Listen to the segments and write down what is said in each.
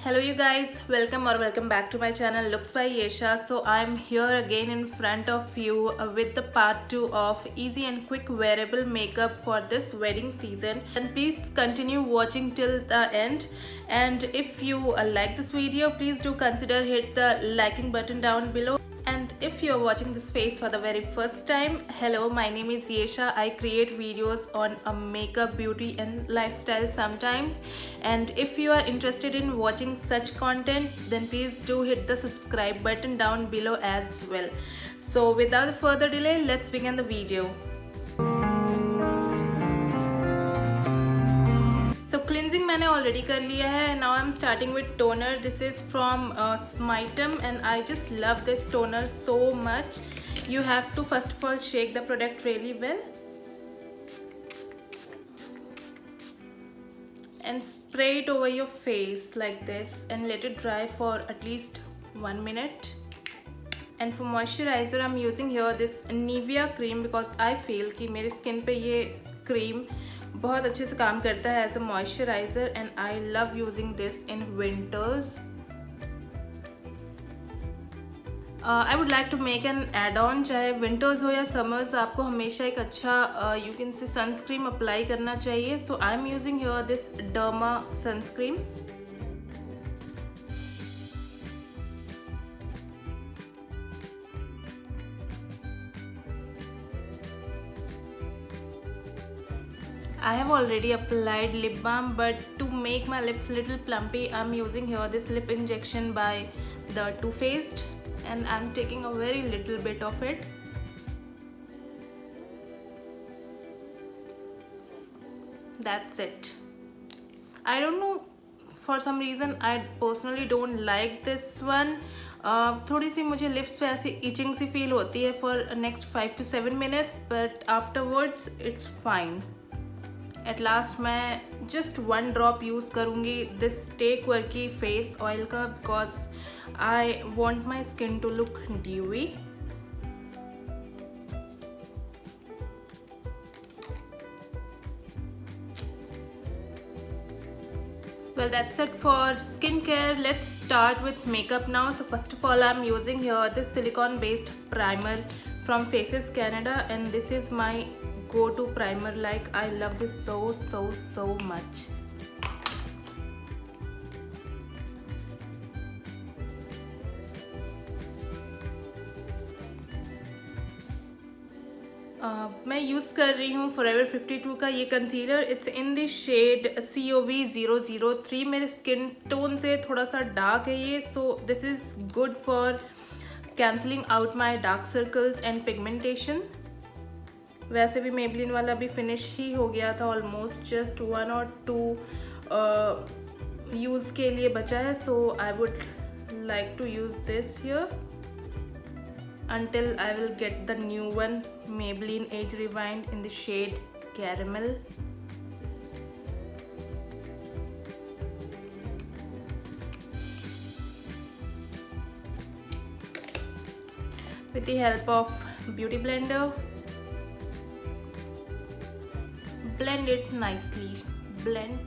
Hello you guys, welcome back to my channel Looks by Yesha. So I'm here again in front of you with the part 2 of easy and quick wearable makeup for this wedding season, and please continue watching till the end. And if you like this video, please do consider hit the liking button down below. And if you're watching this face for the very first time, hello, my name is Yesha. I create videos on makeup, beauty and lifestyle sometimes. And if you are interested in watching such content, then please do hit the subscribe button down below as well. So without further delay, let's begin the video. So cleansing मैंने already कर लिया है. Now I'm starting with toner. This is from Smitum and I just love this toner so much. You have to first of all shake the product really well and spray it over your face like this and let it dry for at least 1 minute. And for moisturizer I'm using here this Nivea cream because I feel कि मेरे skin पे ये cream बहुत अच्छे से काम करता है as a moisturizer and I love using this in winters. I would like to make an add-on, चाहे winters हो या summers, आपको हमेशा एक अच्छा you can say sunscreen apply करना चाहिए. So I am using here this Derma sunscreen. I have already applied lip balm, but to make my lips little plumpy, I'm using here this lip injection by the Too Faced, and I'm taking a very little bit of it. That's it. I don't know, for some reason I personally don't like this one. थोड़ी सी मुझे lips पे ऐसी itching सी feel होती है for next 5 to 7 minutes, but afterwards it's fine. At last मैं just 1 drop use करूँगी this टेक वर्की फेस ऑयल का because I want my skin to look dewy. Well, that's it for skincare. Let's start with makeup now. So first of all, I'm using here this silicone based primer from Faces Canada, and this is my go-to primer. Like, I love this so much. मैं यूज़ कर रही हूँ Forever 52 का ये concealer. It's in the shade COV003. मेरे skin tone से थोड़ा सा डार्क है ये, so this is good for cancelling out my dark circles and pigmentation. वैसे भी मेबलिन वाला भी फिनिश ही हो गया था ऑलमोस्ट, जस्ट 1 or 2 यूज़ के लिए बचा है. So I would like to use this here until I will get the new one, Maybelline Age Rewind in the shade Caramel. With the help of beauty blender, blend it nicely. Blend.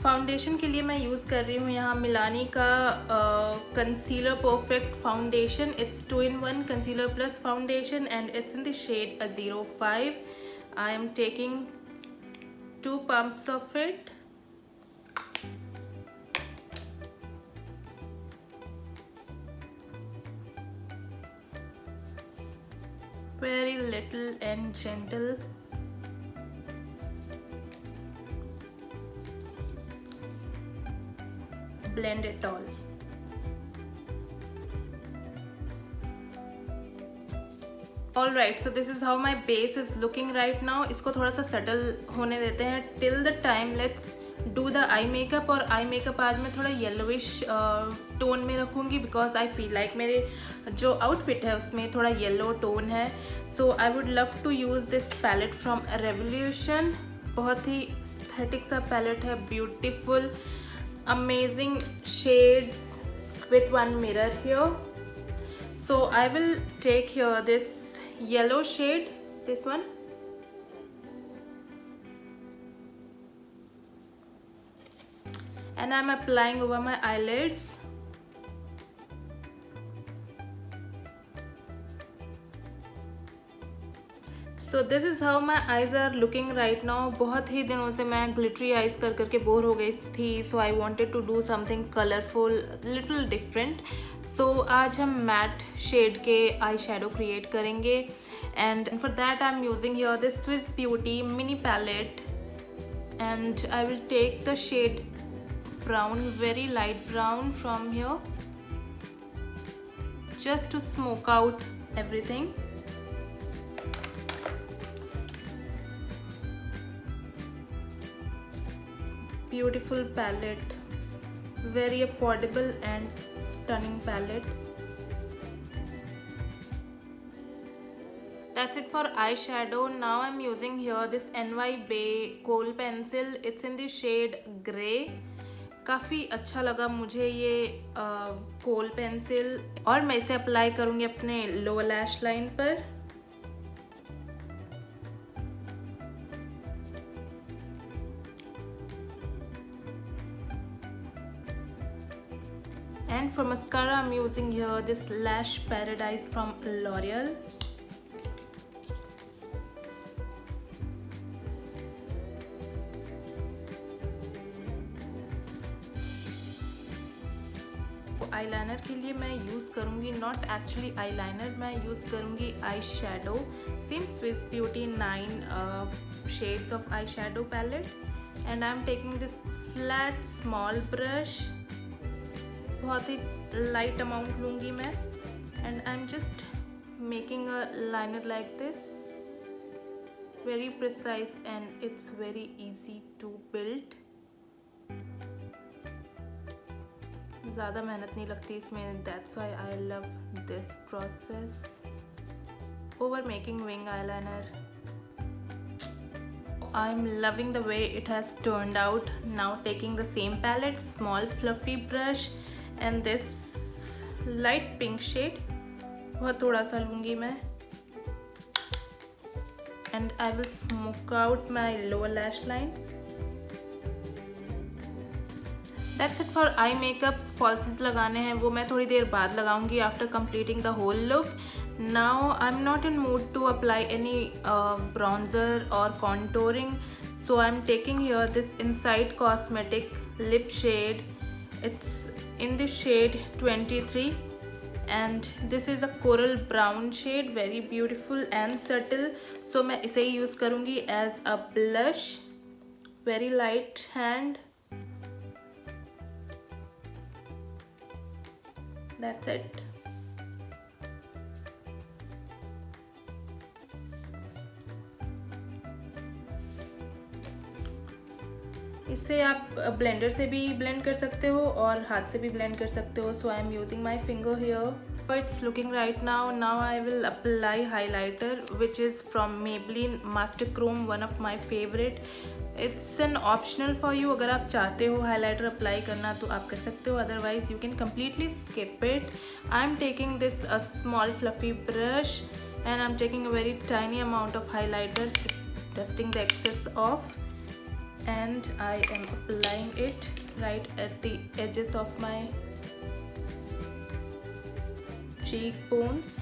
Foundation के लिए मैं यूज़ कर रही हूँ यहाँ Milani का concealer perfect foundation. It's 2-in-1 concealer plus foundation and it's in the shade 05. I am taking 2 pumps of it. Very little and gentle. Blend it all. Alright, so this is how my base is looking right now. इसको थोड़ा सा settle होने देते हैं. Till the time, let's do the eye makeup. और eye makeup आज मैं थोड़ा yellowish tone में रखूँगी because I feel like मेरे जो outfit है उसमें थोड़ा yellow tone है. So I would love to use this palette from Revolution. बहुत ही aesthetic सा palette है, beautiful. Amazing shades with one mirror here. So I will take here this yellow shade, this one, and I'm applying over my eyelids. So this is how my eyes are looking right now. बहुत ही दिनों से मैं glittery eyes कर करके bore हो गई थी, so I wanted to do something colorful, little different. So आज हम matte shade के eye shadow create करेंगे, and for that I'm using here this Swiss Beauty mini palette, and I will take the shade brown, very light brown from here, just to smoke out everything. Beautiful palette, very affordable and stunning palette. That's it for eyeshadow. Now I'm using here this NY Bay kohl pencil. It's in the shade grey. काफ़ी अच्छा लगा मुझे ये कोल pencil, और मैं इसे apply करूँगी अपने लोअर लैश लाइन पर. And for mascara I'm using here this Lash Paradise from L'Oreal. Eyeliner के लिए मैं यूज़ करूँगी नॉट एक्चुअली आईलाइनर, मैं यूज़ करूँगी eye shadow, same Swiss beauty 9 shades of eyeshadow palette, and I'm taking this flat small brush, बहुत ही light amount लूँगी मैं, and I'm just making a liner like this, very precise and it's very easy to build. ज़्यादा मेहनत नहीं लगती इसमें, that's why I love this process over making wing eyeliner. I'm loving the way it has turned out. Now taking the same palette, small fluffy brush and this light pink shade, बहुत थोड़ा सा लूँगी मैं, and I will smoke out my lower lash line. That's it for eye makeup. Falsies लगाने हैं वो मैं थोड़ी देर बाद लगाऊंगी after completing the whole look. Now I'm not in mood to apply any bronzer or contouring, so I'm taking here this Inside Cosmetic lip shade. It's in the shade 23, and this is a coral brown shade, very beautiful and subtle. So मैं इसे ही use करूँगी as a blush, very light hand. That's it. इसे आप blender से भी blend कर सकते हो और हाथ से भी ब्लेंड कर सकते हो. So I am using my finger here. It's looking right now. Now I will apply highlighter, which is from Maybelline Master Chrome, one of my favorite. It's an optional for you. अगर आप चाहते हो highlighter apply करना तो आप कर सकते हो, otherwise you can completely skip it. I'm taking this a small fluffy brush and I'm taking a very tiny amount of highlighter, dusting the excess off, and I am applying it right at the edges of my cheekbones.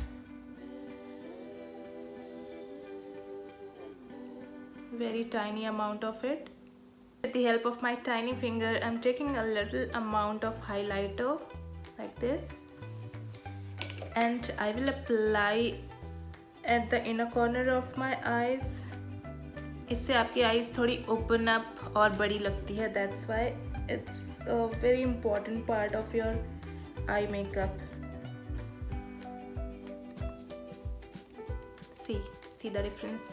Very tiny amount of it. With the help of my tiny finger, I'm taking a little amount of highlighter like this, and I will apply at the inner corner of my eyes. इससे आपकी eyes थोड़ी open up और बड़ी लगती है. That's why it's a very important part of your eye makeup. See the difference.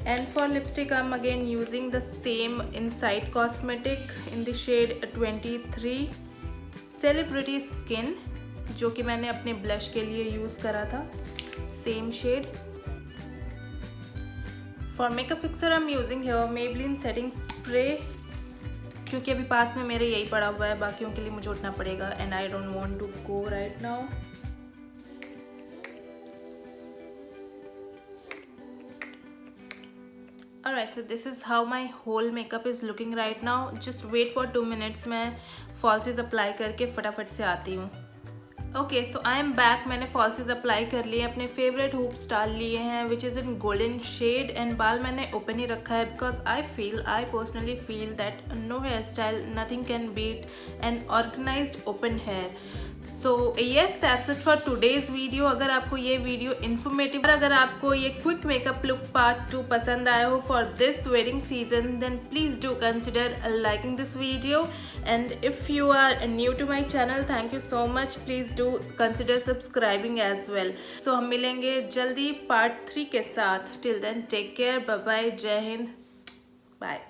And for lipstick I'm again using the same Inside Cosmetic in the shade 23 Celebrity Skin, जो कि मैंने अपने blush के लिए यूज़ करा था, same shade. For makeup fixer I'm using here Maybelline Setting Spray, क्योंकि अभी पास में मेरे यही पड़ा हुआ है, बाकियों के लिए मुझे उठना पड़ेगा and I don't want to go right now. Alright, so this is how my whole makeup is looking right now. Just wait for 2 minutes. मैं फॉल्सीज अप्लाई करके फटाफट से आती हूँ. Okay so I am back. मैंने falsies apply कर लिए, अपने फेवरेट हुप्स डाल लिए हैं which is in golden shade, and बाल मैंने ओपन ही रखा है because I personally feel that no hair style nothing can beat an organised open hair. So yes that's it for today's video. अगर आपको ये वीडियो इन्फॉर्मेटिव और अगर आपको ये क्विक मेकअप लुक पार्ट 2 पसंद आया हो for this wedding season, then please do consider liking this video. And if you are new to my channel, thank you so much. Please do consider subscribing as well. So हम मिलेंगे जल्दी part 3 के साथ. Till then take care, bye bye, जय हिंद, bye.